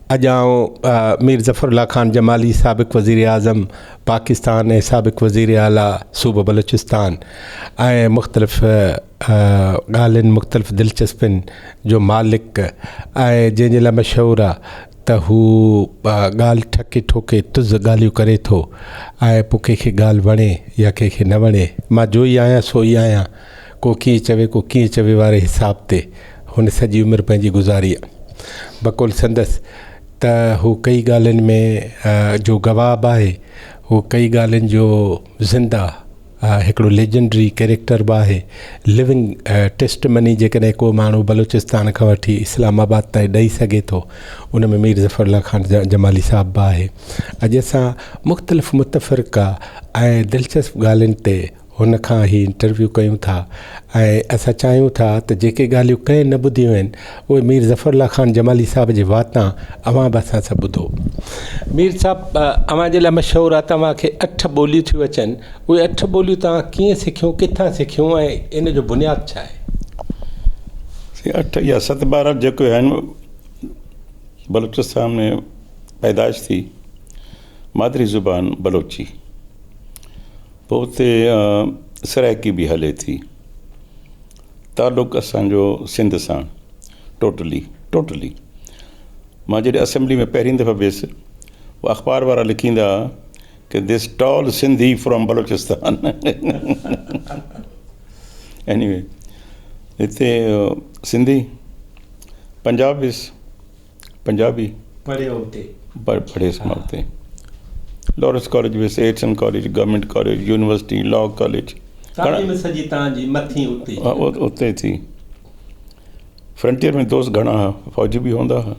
अॼु आउं मीर ज़फ़रुल्लाह ख़ान जमाली साबिक़ वज़ीर आज़म पाकिस्तान ऐं साबिक़ वज़ीर आला सूबो बलूचिस्तान ऐं मुख़्तलिफ़ ॻाल्हियुनि मुख़्तलिफ़ दिलचस्पियुनि जो मालिक ऐं जंहिंजे लाइ मशहूरु आहे त हू ॻाल्हि ठके ठोके तुज़ ॻाल्हियूं करे थो ऐं पोइ कंहिंखे ॻाल्हि वणे या कंहिंखे न वणे मां जो ई आहियां सो ई आहियां को कीअं चवे वारे हिसाब ते हुन सॼी उमिरि पंहिंजी गुज़ारी आहे। बक़ौल संदसि त हू कई ॻाल्हियुनि में जो गवाह आहे, हू कई ॻाल्हियुनि जो ज़िंदा हिकिड़ो लेजेंडरी कैरेक्टर बि आहे, लिविंग टेस्टमनी जेकॾहिं को माण्हू बलूचिस्तान खां वठी इस्लामाबाद ताईं ॾेई सघे थो, उन में मीर ज़फ़रुल्लाह ख़ान जमाली साहब बि आहे। अॼु असां मुख़्तलिफ़ मुतफ़िरका ऐं दिलचस्प ॻाल्हियुनि ते हुन खां ई इंटरव्यू कयूं था ऐं असां चाहियूं था त जेके ॻाल्हियूं कंहिं न ॿुधियूं आहिनि उहे मीर ज़फ़रुल्लाह ख़ान जमाली साहब जे वाता अवां बि असां सां ॿुधो। मीर साहब, अवां जे लाइ मशहूरु आहे तव्हांखे 8 ॿोलियूं थियूं अचनि, उहे 8 ॿोलियूं तव्हां कीअं सिखियूं, किथां सिखियूं ऐं इन जो बुनियादु छा आहे? 8 या 7 ॿार जेके आहिनि बलूचिस्तान में पैदाइश थी, मादरी ज़ुबान बलोची, पोइ हुते सराइकी बि हले थी, तालुक़ असांजो सिंध सां टोटली। मां जॾहिं असेंबली में पहिरीं दफ़ा वियुसि, उहा अख़बार वारा लिखींदा कि this tall Sindhi from Balochistan. Anyway, हिते सिंधी पंजाबी पढ़ियसि मां हुते। लॉरेंस कॉलेज वियुसि, Aitchison college, government college, university, law college, उते थी। फ्रंटियर में दोस्त घणा हुआ, फ़ौजी बि हूंदा हुआ,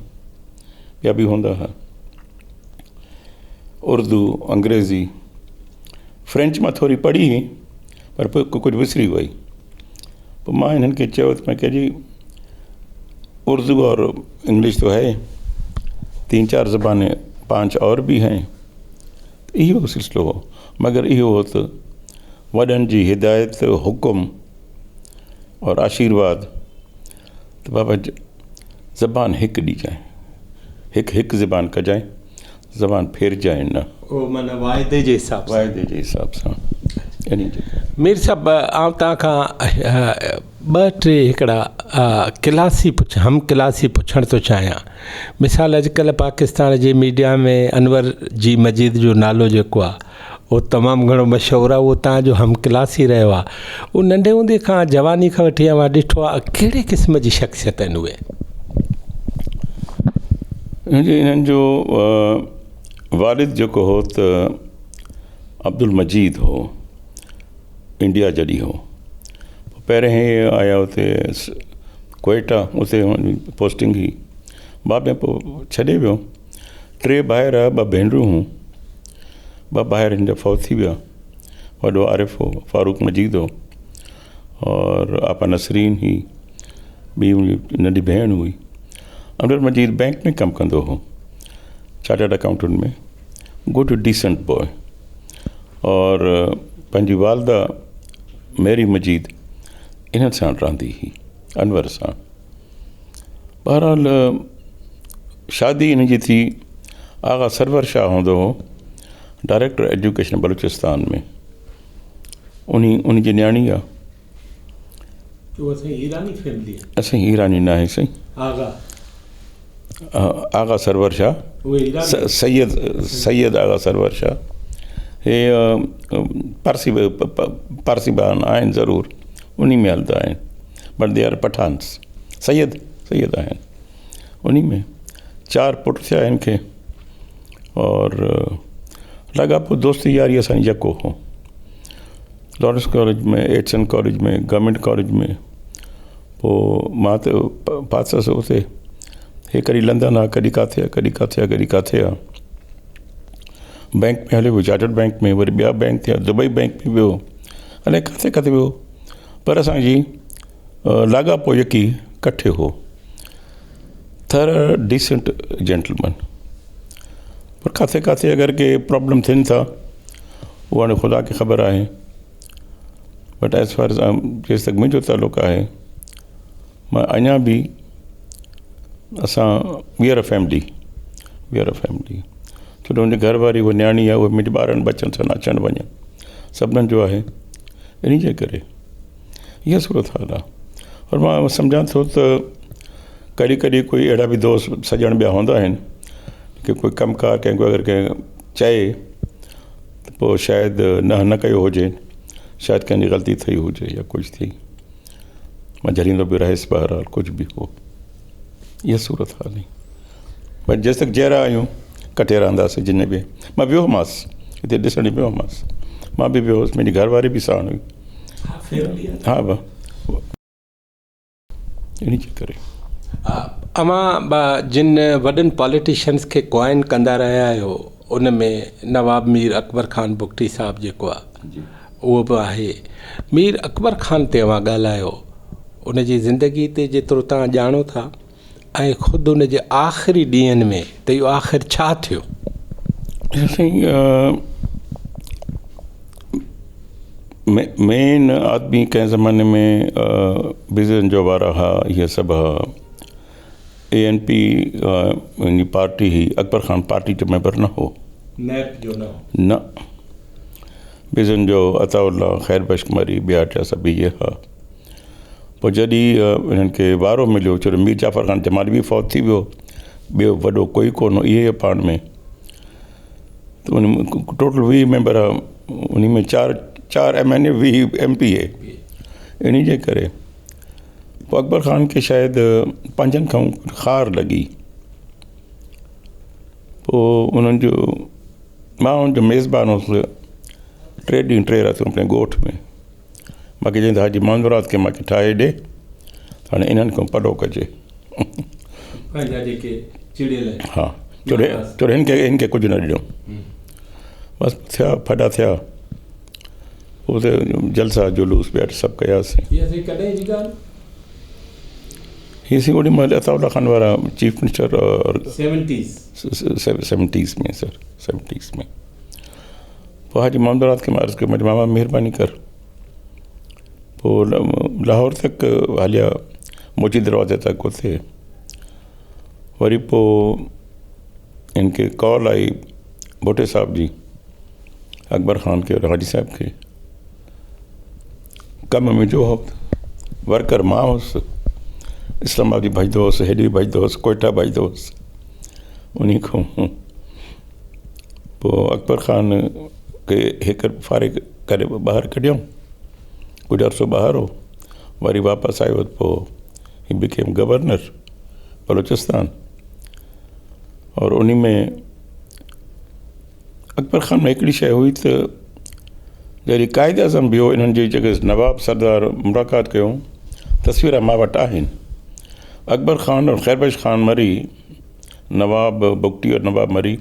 ॿिया बि हूंदा हुआ। उर्दू, अंग्रेज़ी, फ्रेंच मां थोरी पढ़ी हुई, पर पोइ कुझु विसरी वई। पोइ मां हिननि खे चयो त मैं जी उर्दू और इंग्लिश तो है, 3-4 ज़बानें 5 और भी हैं। इहो सिलसिलो हो, मगर इहो हो त वॾनि जी हिदायत, हुकुम और आशीर्वाद त बाबा ज़बान हिकु ॾिजांइ, हिकु ज़बान कजांइ, ज़बान फेरजांइ न, माना वाइदे जे हिसाब सां। मीर साहब, आउं तव्हांखां 2-3 हिकिड़ा हम क्लासी पुछण थो चाहियां। मिसाल, अॼुकल्ह पाकिस्तान जे मीडिया में अनवर जी मजीद जो नालो जेको आहे उहो तमामु घणो मशहूरु आहे, उहो तव्हांजो हम क्लासी रहियो आहे। उहो नंढे हूंदे खां जवानी खां वठी मां ॾिठो आहे, कहिड़े क़िस्म जी शख़्सियत आहिनि उहे? हिननि जो वालिद जेको हो त अब्दुल मजीद हो, इंडिया जॾहिं हो। पहिरें हे आया हुते कोयटा, उते पोस्टिंग हुई, बाद में पोइ छॾे वियो। 3 भाइर, 2 भेनरूं हुयूं, 2 भाइर हिन जा फौत थी विया। वॾो आरिफ़ हो, फारूक मजीद हो, और आपा नसरीन ही, ॿी नंढी भेण हुई। अब्दुल मजीद बैंक में कमु कंदो हो, चार्टर्ड अकाउंटेंट में, गुड डिसेंट बॉय। और पंहिंजी वालदा मेरी मजीद इन्हनि सां रहंदी हुई, अनवर सां। बहरहाल शादी इन जी थी। आगा सरवर शाह हूंदो हो, डायरेक्टर एजुकेशन बलूचिस्तान में, उन जी न्याणी आहे। असां ईरानी न आहे साईं, आगा सरवर शाह, सैयद आगा सरवर शाह। हे पारसी बान आहिनि ज़रूरु, उन में हलंदा आहिनि, but they are Pathans. Syed आहिनि उन में। 4 पुट थिया हिन खे, और लॻा पोइ दोस्ती यारी असांजी यको हो। लॉरेंस कॉलेज में, एटसन कॉलेज में, गवर्नमेंट कॉलेज में। पोइ मां त पाससि उते, हे कॾहिं लंदन आहे, कॾहिं काथे आहे। बैंक में हलियो वियो, चार्टर्ड बैंक में, वरी ॿिया बैंक थिया, दुबई बैंक में वियो, अलाए किथे वियो, पर असांजी लाॻापो यकी कठे हो। थर डिसेंट जेंटलमैन। पर किथे अगरि के प्रॉब्लम थियनि था, उहा हाणे ख़ुदा खे ख़बर आहे। बट एज़ फार एज़ जेसि तक मुंहिंजो तालुक़ु आहे, मां अञा बि असां we are a family. We are a family. छो त मुंहिंजे घर वारी उहा न्याणी आहे, उहे मुंहिंजे ॿारनि बचनि सां अचणु वञनि सभिनीनि जो आहे। इन जे करे इहा सूरत हाल आहे। और मां सम्झां थो त कॾहिं कॾहिं कोई अहिड़ा बि दोस्त सॼण ॿिया हूंदा आहिनि की कोई कमकार कंहिंखे अगरि कंहिं चए त पोइ शायदि न कयो हुजे, शायदि कंहिंजी ग़लती थी हुजे या कुझु थी, मां झलींदो बि रहियसि, बहरहाल कुझु बि हो, इहा सूरत हाल हुई। पर जेसि तक जहिड़ा आहियूं कटे रहंदासीं जिन बि। मां वियो हुअसि हिते ॾिसण वियो हुअसि, मां बि वियो हुउसि, मुंहिंजी घरवारी बि साण हुई। हा भाउ, इन जे करे अमां जिन वॾनि पॉलिटिशियन्स खे क्वाइन कंदा रहिया आहियो, उन में नवाब मीर अकबर ख़ान बुगटी साहिबु जेको आहे उहो बि आहे। मीर अकबर ख़ान ते तव्हां ॻाल्हायो, उन जी ज़िंदगी ते जेतिरो तव्हां ॼाणो था ऐं ख़ुदि उन जे आख़िरी ॾींहंनि में त इहो आख़िर छा थियो? मेन आदमी कंहिं ज़माने में बिज़नेस जो वारा हुआ, इहे सभु हुआ। ANP पार्टी हुई, अकबर ख़ान पार्टी जो मेंबर न हो, न बिज़न जो अताउल्ला, ख़ैर बशकुमारी, ॿिया टिया सभु इहे हुआ। पोइ जॾहिं इन्हनि खे वारो मिलियो, छो मीर जाफ़र ख़ान जमाली बि फौत थी वियो, ॿियो वॾो कोई कोन हो, इहे पाण में। त उन टोटल 20 मेंबर हुआ, उन में चार MNA 20 MPA। इन जे करे पोइ अकबर ख़ान खे शायदि पंजनि खां ख़ार लॻी। पोइ उन्हनि जो, मां उनजो मेज़बान हुउसि 3 ॾींहं 3 रातियूं पंहिंजे ॻोठ में। मूंखे चई त हाजी मानवरात खे मूंखे ठाहे ॾे, हाणे इन्हनि खां पलो कजे। हा, चोर हिन खे कुझु न ॾिनो। बसि थिया फॾा थिया, पोइ त जलसा जुलूस ॿिया सभु कयासीं। हीअ सी ओॾी महिल अताउल्ला ख़ान वारा चीफ मिनिस्टर और 70s में सर, 70s में। पोइ हाजी मामदारात खे मां अर्ज़ु कयो, मुंहिंजे मामा महिरबानी कर। पोइ लाहौर तक हलिया, मोची दरवाज़े तक उते। वरी पोइ इनखे कॉल आई भुट्टे साहिब जी, अकबर ख़ान खे और हाजी साहिब खे। कमु मुंहिंजो हो, वर्कर मां हुउसि, इस्लामाबाद बि भॼंदो हुउसि, हेॾे बि भॼंदो हुउसि, कोयटा भॼंदो हुउसि। उन खां पोइ अकबर ख़ान खे हिकु फारिग करे ॿाहिरि कढियऊं, कुझु अर्सो ॿाहिरि हो, वरी वापसि आयो। पोइ ही बिकेम गवर्नर बलोचिस्तान। और उन में अकबर ख़ान में हिकिड़ी शइ हुई त जॾहिं क़ाइद आज़म बि हो, इन्हनि जी जेके नवाब सरदार मुलाक़ात कयूं, तस्वीर मां वटि आहिनि। अकबर ख़ान और ख़ैरबश ख़ान मरी, नवाब बुगटी और नवाब मरी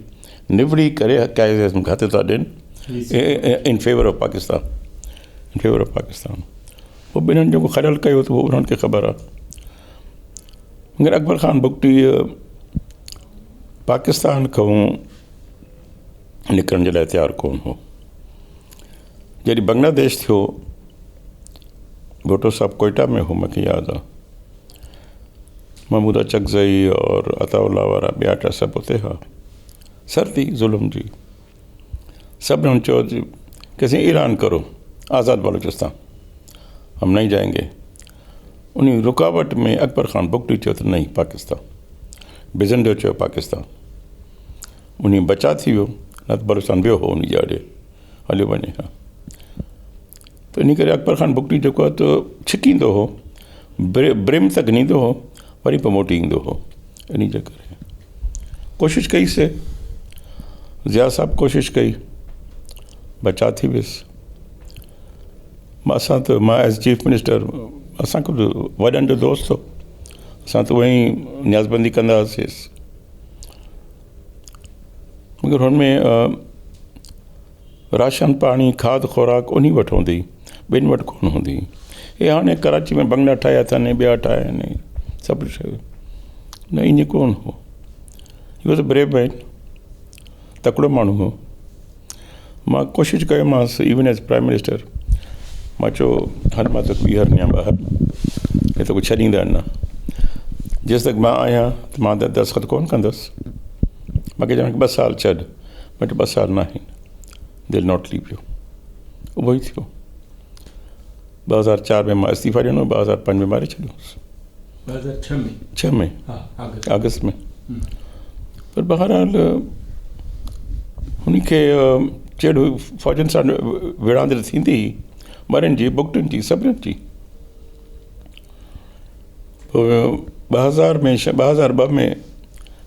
निबड़ी करे क़ाइद आज़म खे हथ था ॾियनि in favour of Pakistan, in favour of Pakistan. पोइ ॿिन्हिनि जेको ख़लल कयो त उहो उन्हनि खे ख़बर आहे। मगर अकबर ख़ान बुगटी पाकिस्तान खां निकिरण जे लाइ तयारु कोन हो। जॾहिं बांग्लादेश थियो, भुट्टो साहिबु कोयटा में हो, मूंखे यादि आहे। महमूद अचकज़ई और अताउल्ला वारा ॿिया टिया सभु उते हुआ। सर्दी ज़ुल्म जी, सभिनीनि चयो कि असीं ऐलान करो आज़ाद बलोचिस्तान, हम नहीं जाएंगे। उन रुकावट में अकबर ख़ान बुगटी चयो त नहीं पाकिस्तान, बिज़न जो चयो पाकिस्तान। उन बचा थी वियो, न त बलोचिस्तान वियो हो उन ॼाॾे हलियो वञे। हा, त इन करे अकबर ख़ान बुगटी जेको आहे त छिकींदो हो, ब्रिम तक नींदो हो, वरी पोइ मोटी ईंदो हो। इन जे करे कोशिशि कईसीं, ज़िया साहब कोशिशि कई, बचा थी वियुसि। मां एज़ चीफ मिनिस्टर, असांखे वॾनि जो दोस्त हो, असां त उहे ई न्याज़बंदी कंदा हुआसीं। मगर हुनमें राशन पाणी खाद खुराक उन वटि हूंदी, ॿिनि वटि कोन हूंदी। हे हाणे कराची में बंगला ठाहिया अथनि, ॿिया ठाहिया आहिनि, सभु शयूं, न ईअं कोन हो। इहो त ब्रेव मैन, तकिड़ो माण्हू हो। मां कोशिशि कयोमांसि इवन एज़ प्राइम मिनिस्टर, मां चयो हल मां त ॿीहर वञा ॿाहिरि, हे त कुझु छॾींदा न। जेसि तक मां आहियां त मां त दस्तख़त कोन कंदुसि। मूंखे चवनि 2 साल छॾ, मां चयो 2 साल न आहिनि, दिल नॉट लीव यू। उहो ई थियो। 2004 में मां इस्तीफ़ा ॾिनो, 2005 में मारे छॾियोसि। 2006 में अगस्त में। पर बहरहाल हुनखे चेड़ फ़ौजनि सां विड़ांदड़ थींदी मरनि जी, भुगतनि जी, सभिनीनि जी। पोइ 2002 में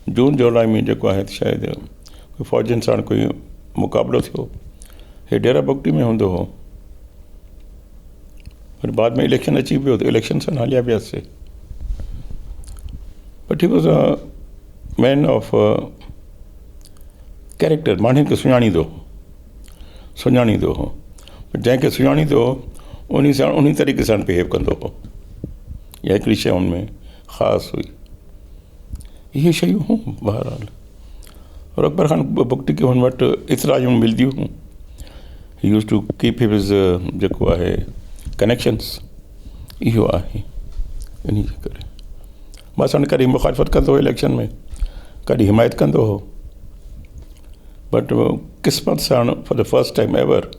जून जुलाई में जेको आहे शायदि फ़ौजनि सां कोई मुक़ाबिलो थियो, हे डेरा बुगटी में हूंदो हो। पर बाद में इलेक्शन अची वियो त इलेक्शन सां हलिया वियासीं। But he was a man of character, माण्हुनि खे सुञाणींदो हो। जंहिंखे सुञाणींदो हो उन तरीक़े सां बिहेव कंदो हो। इहा हिकिड़ी शइ हुनमें ख़ासि हुई। इहे शयूं हुयूं बहरहाल। और अकबर ख़ान बुगटी खे हुन वटि इतरायूं मिलंदियूं हुयूं। ही यूज़ टू कीप हिज जेको आहे कनेक्शंस, इहो आहे। इन जे करे मां सां कॾहिं मुखालफ़त कंदो हो इलेक्शन में, कॾहिं हिमायत कंदो हो। बट क़िस्मत सां for the first time ever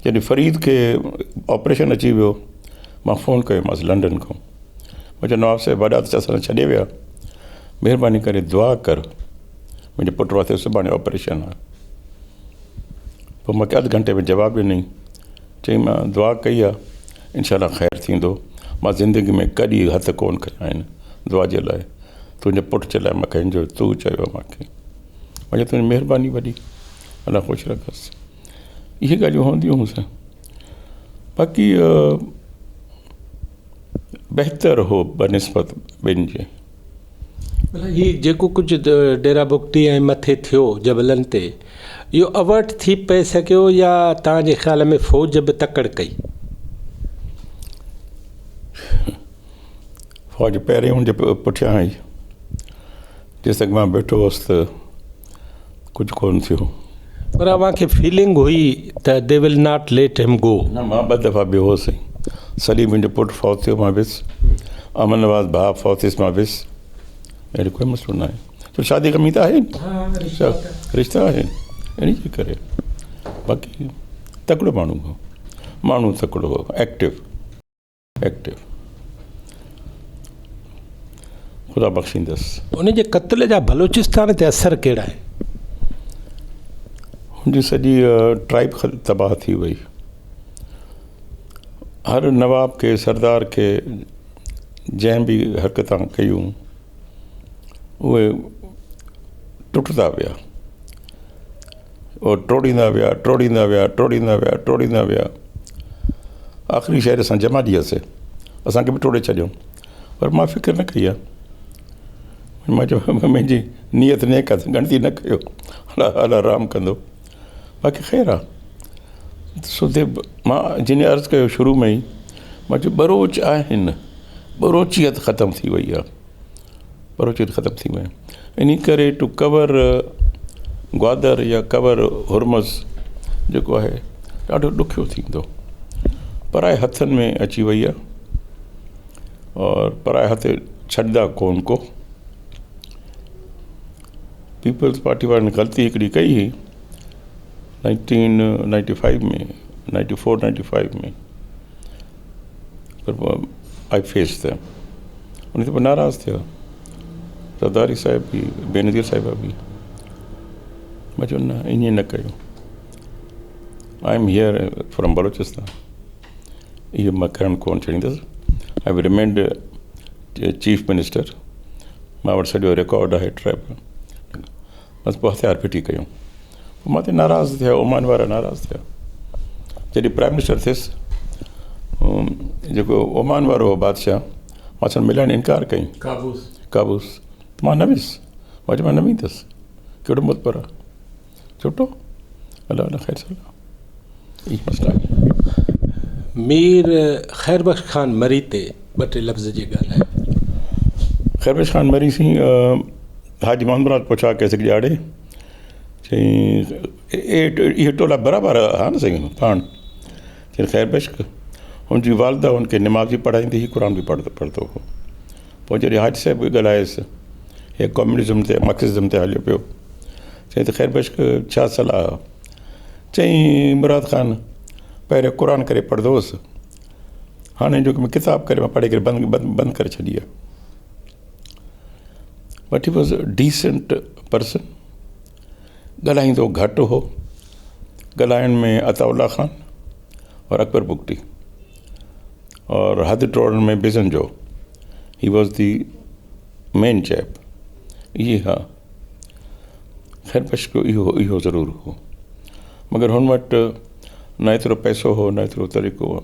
जॾहिं फरीद खे ऑपरेशन अची वियो, मां फ़ोन कयोमांसि लंडन खां। मां चयो नवाब साहिबु वॾा त असां छॾे विया, महिरबानी करे दुआ कर, मुंहिंजे पुट वास्ते सुभाणे ऑपरेशन आहे। पोइ मूंखे अधु घंटे में जवाबु ॾिनई, चई मां दुआ कई आहे, इनशाला ख़ैरु थींदो। मां ज़िंदगी में कॾहिं हथ कोन कया आहिनि दुआ जे लाइ, तुंहिंजे पुट जे लाइ मां कंहिंजो, तूं चयो मूंखे। मां चयो तुंहिंजी महिरबानी वॾी, अलाह ख़ुशि रखसि। इहे ॻाल्हियूं हूंदियूं हुयूं। बाक़ी बहितरु हो बनिस्बत ॿिनि जे। हीउ जेको कुझु डेरा बुगटी ऐं मथे थियो जबलनि ते, इहो अवर्ट थी पए सघियो या तव्हांजे ख़्याल में फ़ौज बि तकड़ि कई? फ़ौज पहिरें हुनजे पुठियां आई। जेसि ताईं मां वेठो हुउसि त कुझु कोन थियो। पर अव्हांखे फीलिंग हुई त they will not let him go? न, मां 2 दफ़ा बियो हुउसि। सलीम मुंहिंजो पुटु फौत थियो, मां वियुसि। अमन नवाज़ भाउ फौत थियुसि, मां वियुसि। अहिड़ो कोई मसइलो न आहे। छो शादी कमी त आहे, रिश्ता आहिनि, इन जे करे। बाक़ी तकिड़ो माण्हू तकिड़ो हो, एक्टिव। ख़ुदा बख़्शींदसि। उन जे क़त्ल जा बलोचिस्तान ते असर कहिड़ा आहिनि? हुनजी सॼी ट्राइब तबाह थी वई। हर नवाब खे, सरदार खे जंहिं बि हरकतां कयूं उहे टुटंदा विया, और टोड़ींदा विया। आख़िरी शहर असां जमा ॾियासीं, असांखे बि टोड़े छॾियऊं। पर मां फ़िक्र न कई आहे। मां चयो मुंहिंजी नियत नेक आहे, गणती न कयो, अलाह आराम कंदो। बाक़ी ख़ैरु आहे। सो मां जिन अर्ज़ु कयो शुरू में ई, मां चयो बरोच आहिनि, बरोचियत ख़तमु थी वई आहे। इन करे टू कवर ग्वादर या कवर हुरमज़ जेको आहे ॾाढो ॾुखियो थींदो। पराए हथनि में अची वई आहे, और पराए हथ छॾंदा कोन को। पीपल्स पार्टी वारनि ग़लती हिकिड़ी कई हुई 1995 में, 94-95 में। पर आई फेस देम। उन ते पोइ नाराज़ थिया सरदारी साहिब बि, बेनज़ीर साहिबा बि। मां चयो न, ईअं न कयो। I am here from Balochistan. इहो मां करणु कोन छॾींदुसि। I will remained chief minister. मां वटि सॼो रिकॉर्ड आहे ट्राइब। बसि पोइ हथियार फिटी कयूं। पोइ मां ते नाराज़ थिया, ओमान वारा नाराज़ थिया। जॾहिं प्राइम मिनिस्टर थियुसि, जेको ओमान वारो हो बादशाह, मां सां मिलण इनकार कई। काबूस मां न वियुसि। मां चयो मां न वेंदुसि, कहिड़ो मुतबर आहे, छुटो, अलाह ख़ैर सलाह। इहा मसइला आहे। मीर ख़ैरबख्श ख़ान मरी ते 2-3 लफ़्ज़ जी ॻाल्हि आहे। ख़ैरबख्श ख़ान मरी सी हाजी मोहम्मद पुछा कंहिंसे ॼाणे, चई इहे टोला बराबरि हा न साईं पाण। चई ख़ैरबख्श, हुनजी वालदा हुनखे निमाज़ी पढ़ाईंदी हुई, क़ुर बि पढ़ंदो हो। पोइ जॾहिं हाजी साहिबु ॻाल्हायसि, हे कम्युनिज़म ते मार्क्सिज़म ते हलियो पियो। चई त ख़ैर बश्क छा सलाह? चई मुराद ख़ान पहिरियों क़ुर करे पढ़ंदो हुउसि, हाणे जो कि किताब करे मां पढ़ी करे बंदि करे छॾी आहे। But he was a decent person, ॻाल्हाईंदो घटि हो, ॻाल्हाइण में अताउल्ला ख़ान और अकबर बुगटी और हद टोड़न में बिज़न जो he was the main chap. इहे हा ख़ैर बश्क इहो ज़रूरु हो, मगर हुन वटि न एतिरो पैसो हो, न एतिरो तरीक़ो हो।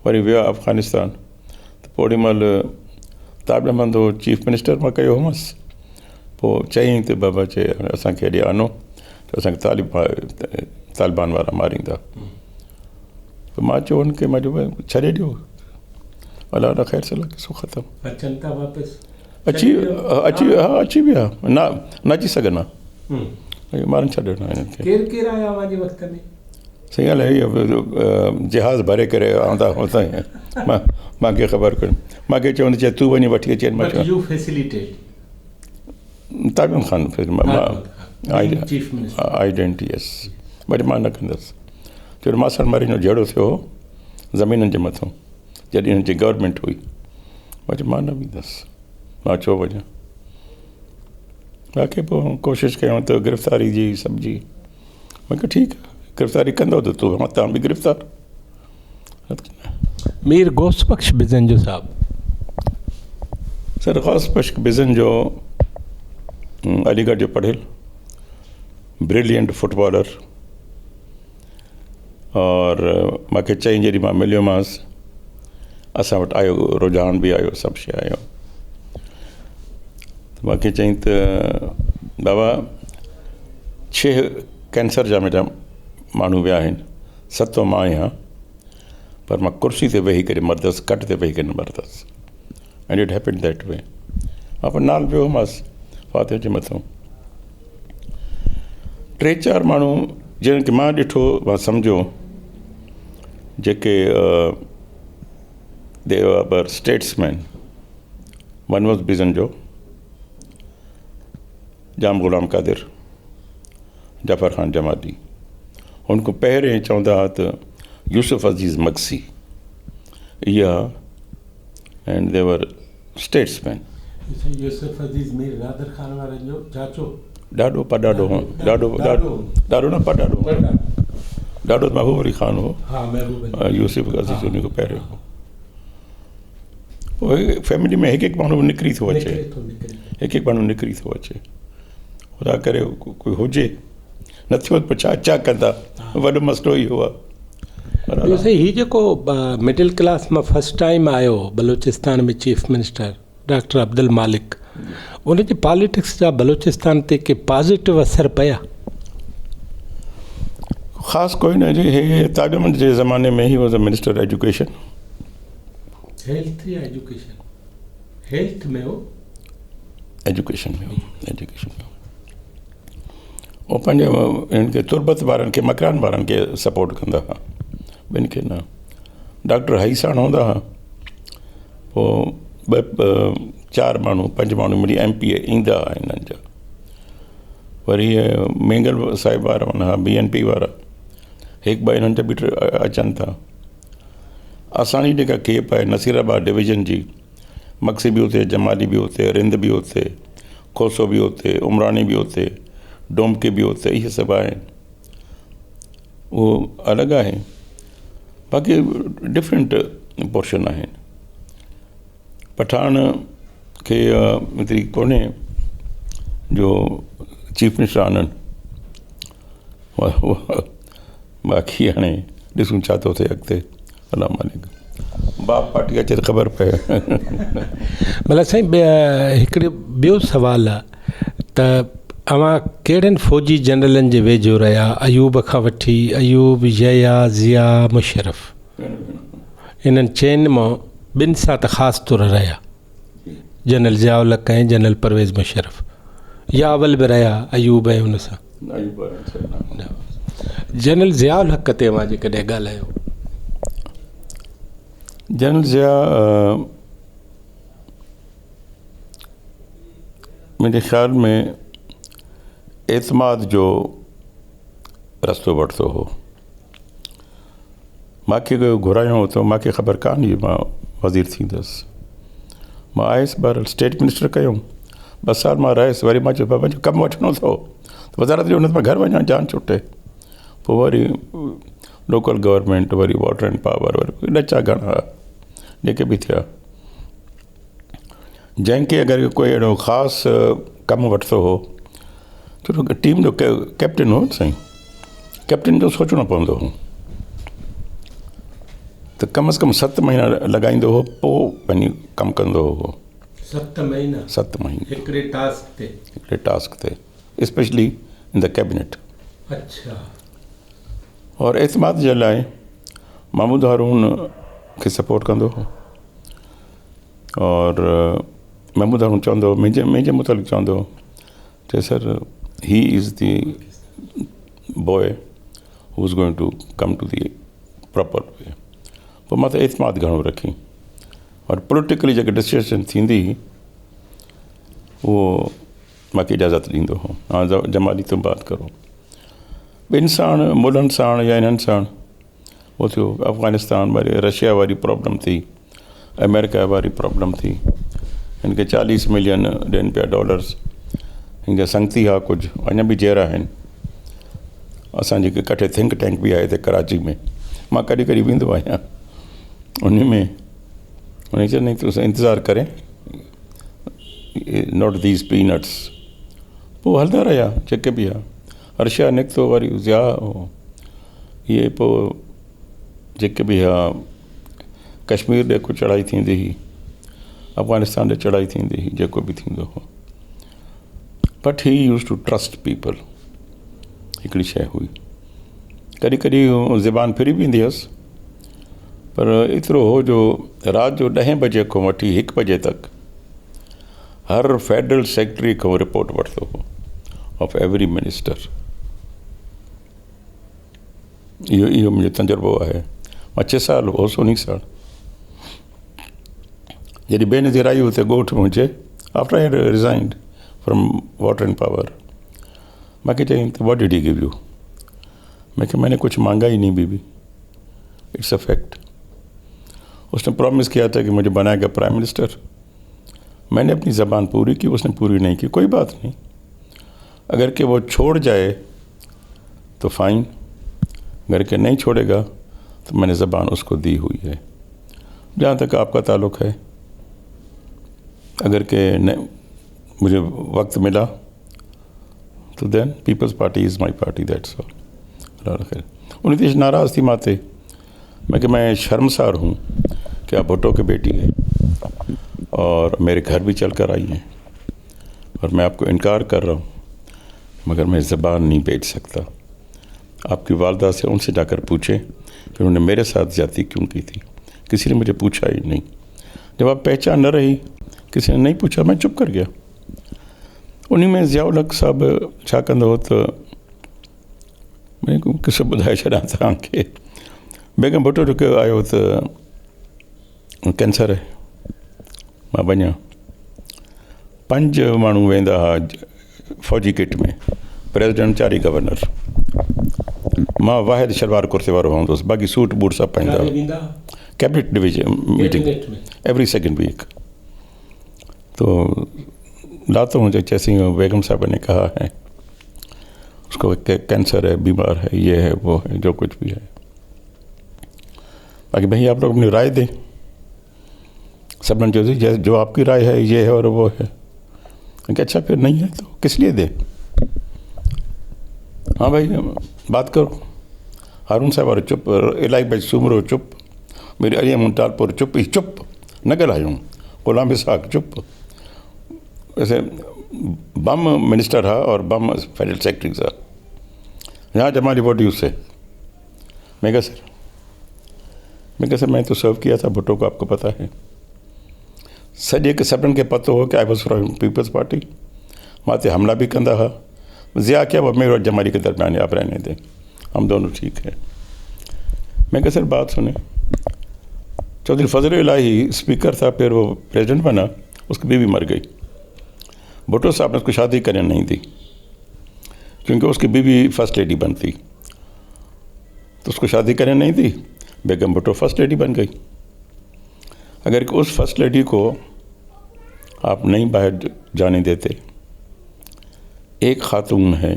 वरी वियो अफ़गानिस्तान त पोइ ओॾी महिल ताबड़मंद हो, चीफ मिनिस्टर मां कयो हुअसि। पोइ चयईं त बाबा चए असांखे हेॾे आनो त असांखे तालिबान वारा मारींदा। त मां चयो हुनखे, मां चयो छॾे ॾियो, अलाह अला ख़ैर सलाह किसो ख़तमु। अचनि था वापसि? अची विया, न अची सघनि हा, मारनि छॾियो हिननि खे। केरु केरु आया वारी वक़्त में? सही ॻाल्हि आहे, इहो जहाज़ भरे करे आंदा हुता मूंखे ख़बर कोन्हे। मूंखे चवंदी चए तूं वञी वठी अचे। मां चयो ताबिन ख़ान आइडेंटिटी यस, बट मां न कंदुसि। चयो मासण मारी जो जहिड़ो थियो हो ज़मीननि जे मथां, जॾहिं हिन जी गवर्नमेंट हुई। मां चयो मां न वेंदुसि, मां छो वञा। बाक़ी पोइ कोशिशि कयूं त गिरफ़्तारी जी सभ जी। मां चयो ठीकु आहे, गिरफ़्तारी कंदो त तूं तव्हां बि गिरफ़्तार। मीर गौस बख्श बिज़न जो साहब? सर गौस बख्श बिज़न जो अलीगढ़ जो पढ़ियल, ब्रिलियंट फुटबॉलर, और मूंखे चई जॾहिं मां मिलियोमांसि, असां वटि आयो, रुझान बि आयो, सभु शइ आयो। मूंखे चई त बाबा 6 कैंसर जा मुंहिंजा माण्हू विया आहिनि, 7 मां आहियां, पर मां कुर्सी ते वेही करे मरदसि, कट ते वेही करे न मरदसि। And it happened that way. मां पर नाल वियो हुअसि फातिह जे मथां। 3-4 माण्हू जिन खे मां ॾिठो, मां सम्झो जेके दे वर स्टेट्समैन। वन वॉज बिज़न जो, जाम गुलाम कादिर, जाफ़र ख़ान जमाली। उनको पहिरें चवंदा हुआ त यूसुफ अज़ीज़ मक्सी, इहा, एंड दे वर स्टेट्समैन। यूसुफ अज़ीज़ मीर नादिर ख़ान वारनि जो चाचो? ॾाढो न पॾाढो, ॾाढो महबूब अली ख़ान हो। यूसुफ अज़ीज़ उन खां पहिरियों हो। पोइ फैमिली में हिकु माण्हू निकिरी थो अचे, हिकु माण्हू निकिरी थो अचे। ख़ुदा करे कोई हुजे, न थियो त छा कंदा, वॾो मसइलो इहो आहे। हीउ जेको मिडिल क्लास मां फस्ट टाइम आयो बलूचिस्तान में चीफ मिनिस्टर डॉक्टर अब्दुल मालिक, उनजी पॉलिटिक्स जा बलूचिस्तान ते के पॉज़िटिव असर पिया? ख़ासि कोई न जी। हे तालिबान जे ज़माने में he was a minister education. Health या एजुकेशन? हेल्थ में हो, एजुकेशन में हो, एजुकेशन में। उहो पंहिंजे हिन खे तुर्बत वारनि खे, मकरान वारनि खे सपोर्ट कंदा हुआ, ॿिनि खे न। डॉक्टर हईसाण हूंदा हुआ, पोइ 4 माण्हू 5 माण्हू मुंहिंजी MP ईंदा हुआ हिननि जा। वरी मेंगल साहिब वारा हुआ, BNP वारा, 1-2 हिननि जा बि अचनि था। असांजी जेका केप आहे नसीराबाद डिवीज़न जी, मक्सी बि हुते, जमाली बि हुते, रिंद बि हुते, खोसो बि हुते, उमरानी बि हुते, डोमके बि हुते, इहे सभु आहिनि। उहो अलॻि आहे, बाक़ी डिफरेंट पोर्शन आहिनि। पठान खे एतिरी कोन्हे जो चीफ मिनिस्टर आननि, बाक़ी हाणे ॾिसूं छा थो थिए अॻिते। अलाह मालिक, बाप पार्टी अचे त ख़बर पए। भला साईं, हिकिड़ो ॿियो सुवालु आहे त अवां कहिड़नि फ़ौजी जनरलनि जे वेझो रहिया? अयूब खां वठी अयूब, यया, ज़िया, मुशर्रफ, इन्हनि चइनि मां 2 सां त ख़ासि तौर रहिया, जनरल ज़ियाउल हक़ ऐं जनरल परवेज़ मुशर्रफ, या अवल बि रहिया अयूब ऐं हुन सां? जनरल ज़ियाउल हक़ ते अवां जेकॾहिं ॻाल्हायो? जनरल ज़िया मुंहिंजे ख़्याल में एतमाद जो रस्तो वरितो हो। मूंखे घुरायो त मूंखे ख़बर कान हुई मां वज़ीर थींदुसि। मां आयुसि ॿाहिरि स्टेट मिनिस्टर कयो, 2 साल मां रहियुसि। वरी मां चयो बाबा जो कमु वठिणो अथव त वज़ारत जो हुन मां घर वञा, जान छुटे। पोइ वरी लोकल गवर्नमेंट, वरी वाटर एंड पावर, वरी ॾचा घणा जेके बि थिया। जंहिंखे अगरि कोई अहिड़ो ख़ासि कमु वरितो हो छो टीम जो कैप्टन हो साईं, कैप्टन जो सोचणो पवंदो हो त कम से कम 7 महीना लॻाईंदो हो, पोइ वञी कमु कंदो हो। 7 महीना 7 महीना हिकिड़े टास्क ते स्पेशली इन द कैबिनेट। अच्छा। और एतमाद जे लाइ महमूद हारून खे सपोर्ट कंदो हो। और महमूद हारून चवंदो, मुंहिंजे मुतालिक़ चवंदो चए sir he is the boy who is going to come to the proper way. पोइ मां त एतमाद घणो रखी। और पॉलिटिकली जेके डिसीजन थींदी उहो मूंखे इजाज़त ॾींदो हो। हाँ जमाली तुम बात करो। ॿिनि साण मुल्हनि साण या इन्हनि साण उहो थियो। अफ़गानिस्तान वरी रशिया वारी प्रॉब्लम थी, अमेरिका वारी प्रॉब्लम थी। हिन खे 40 मिलियन ॾियनि पिया डॉलर्स। हिन खे संगती आहे कुझु, अञा बि जेर आहिनि। असांजे कठे थिंक टैंक बि आहे हिते कराची में। मां कॾहिं कॾहिं वेंदो आहियां उन में। उन चवंदा तूं इंतज़ारु करे, नॉट दीज़ पीनट्स। पोइ हलंदा रहिया जेके बि आहे। रशिया निकितो, वरी ज़िया हो, इहे पोइ जेके बि आहे कश्मीर ॾे को चढ़ाई थींदी हुई, अफ़गानिस्तान ॾे चढ़ाई थींदी हुई, जेको बि थींदो हो। But he use two trust पीपल। हिकिड़ी शइ हुई, कॾहिं कॾहिं ज़बान फिरी वेंदी हुअसि, पर एतिरो हो जो राति जो 10 बजे खां वठी 1 बजे तक हर फेडरल सेक्रेटरी खां रिपोर्ट वठंदो हो ऑफ एवरी मिनिस्टर। इहो मुंहिंजो तजुर्बो आहे। मां 6 साल होसि, 19 साल जॾहिं बेनज़ीर आई हुते ॻोठ मुंहिंजे, after I resigned from water and power, मूंखे चयईं त what did he give U. मैंने कुछ मांगा ही नहीं बीबी, इट्स अ फैक्ट। उसने प्रॉमिस किया था कि मुझे बनाएगा प्राइम मिनिस्टर। मैंने अपनी ज़बान पूरी की, उसने पूरी नहीं की, कोई बात नहीं। अगर कि वो छोड़ जाए तो फ़ाइन, अगर कि नहीं छोड़ेगा तो मैंने ज़बान उसको दी हुई है। जहाँ तक आपका ताल्लुक़ है, अगर कि मुझे वक्त मिला तो then Peoples Party is my party, that's all. खैर उन देश नाराज़ थी माते। मैं शर्मसार हूँ कि आप भुट्टो की बेटी है और मेरे घर भी चल कर आई हैं, और मैं आपको इनकार कर रहा हूँ, मगर मैं ज़बान नहीं बेच सकता। आपकी वालदा से उनसे जाकर पूछें कि उन्होंने मेरे साथ ज़्यादती क्यों की थी। किसी ने मुझे पूछा ही नहीं। जब आप पहचान न रही, किसी ने नहीं पूछा, मैं चुप कर गया। उन्हीं में ज़ियाउल हक़ साहब छा कंदो हो त मैं किसो ॿुधाए छॾां तव्हांखे। बेगम भुट्टो जो आयो त कैंसर है, मां वञा। 5 माण्हू वेंदा हुआ फ़ौजी किट में, प्रेसिडेंट 4 गवर्नर। मां वाहिद शलवार कुर्ते वारो हूंदुसि, बाक़ी सूट बूट सभु पाईंदा हुआ। Cabinet division meeting every second week. तो लाता हूँ जैसे बेगम साहब ने कहा है उसको कैंसर है, बीमार है, ये है वो है, जो कुछ भी है। बाकी भाई आप लोग अपनी राय दें। सब जो आपकी राय है ये है और वो है। अच्छा फिर नहीं है तो किस लिए दे। हाँ भाई बात करो। हारून साहब और चुप, इलाही भाई सुमरो चुप, मेरी अरिया मुंटालपुर चुप ही चुप, न ॻाल्हायूं। ग़ुलाम इसाक़ चुप। वैसे बम मिनिस्टर हा और बम फेडरल सेक्रेटरी था। यहाँ जमाली व्हाट यू से। मैं कहा सर मैं तो सर्व किया था भुट्टो को, आपको पता है। सॼे के सभिनि खे पतो हो कि I was from Peoples Party. मां ते हमला भी कंदा हा। ज़िया क्या वो मेरे और जमाली के दरमियान आप रहने दें, हम दोनों ठीक है। मैं कहा सर बात सुने। चौधरी फजल इलाही स्पीकर था, फिर वो प्रेसिडेंट बना, उसकी बीवी मर गई। भुट्टो साहब ने उसको शादी करने नहीं दी, क्योंकि उसकी बीवी फर्स्ट लेडी बनती, तो उसको शादी करने नहीं दी। बेगम भुट्टो फर्स्ट लेडी बन गई। अगर उस फर्स्ट लेडी को आप नहीं बाहर जाने देते, एक खातून है,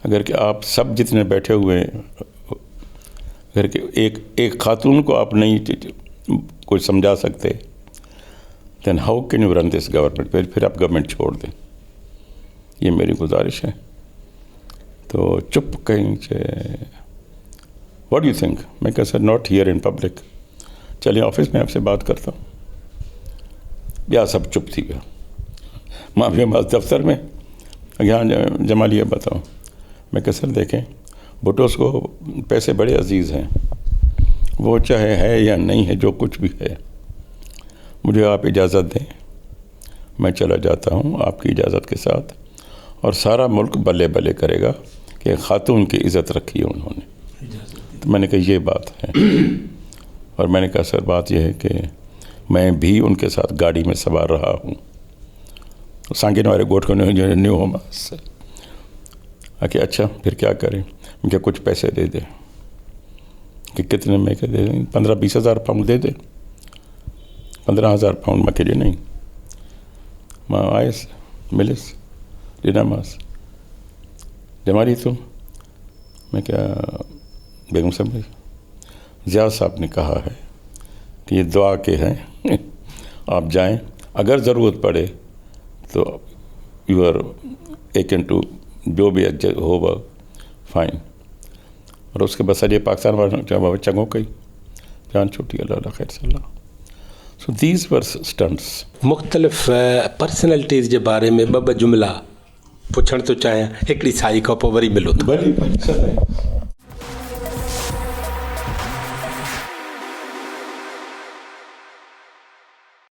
अगर कि आप सब जितने बैठे हुए हैं, अगर कि एक खातून को आप नहीं कुछ समझा सकते, then how can you run this government. फिर आप गवर्नमेंट छोड़ दें, ये मेरी गुजारिश है। तो चुप कहीं से व्हाट डू यू थिंक। मैं कहा sir not here in public, चलिए ऑफिस में आपसे बात करता हूँ। या सब चुप थी गया। माफिया बात दफ्तर में यहाँ जमा लिया, बताओ। मैं कहा सर देखें, भुट्टोस को पैसे बड़े अजीज़ हैं, वो चाहे है या नहीं है, जो कुछ भी है, मुझे आप इजाज़त दें, मैं चला जाता हूँ आपकी इजाज़त के साथ, और सारा मुल्क बल्ले बल्ले करेगा कि खातून की इज़्ज़त रखी है उन्होंने। तो मैंने कहा ये बात है। और मैंने कहा सर बात यह है कि मैं भी उनके साथ गाड़ी में सवार रहा हूँ, सांगिन वाले गोट को न्यू होमा से आके। अच्छा फिर क्या करें। उनके कुछ पैसे दे दे। कि कितने में के दे दें? 15-20 हज़ार पाउंड दे दे। 15,000 पाउंड मैं के लिए नहीं। माँ आयस मिलिस डिनामास जमारी तुम। मैं क्या बेगम साहब, ज़िया साहब ने कहा है कि ये दुआ के हैं, आप जाएं, अगर ज़रूरत पड़े तो यू आर टेकन टू जो भी होगा फाइन। और उसके बस ये पाकिस्तान वाले चंगों कई जान छुट्टी अल्लाह खैर सल्ला। So these were stunts. मुख़्तलिफ़ पर्सनैलिटीज़ जे बारे में ॿ जुमिला पुछण थो चाहियां, हिकिड़ी साई खां पोइ वरी मिलो। भली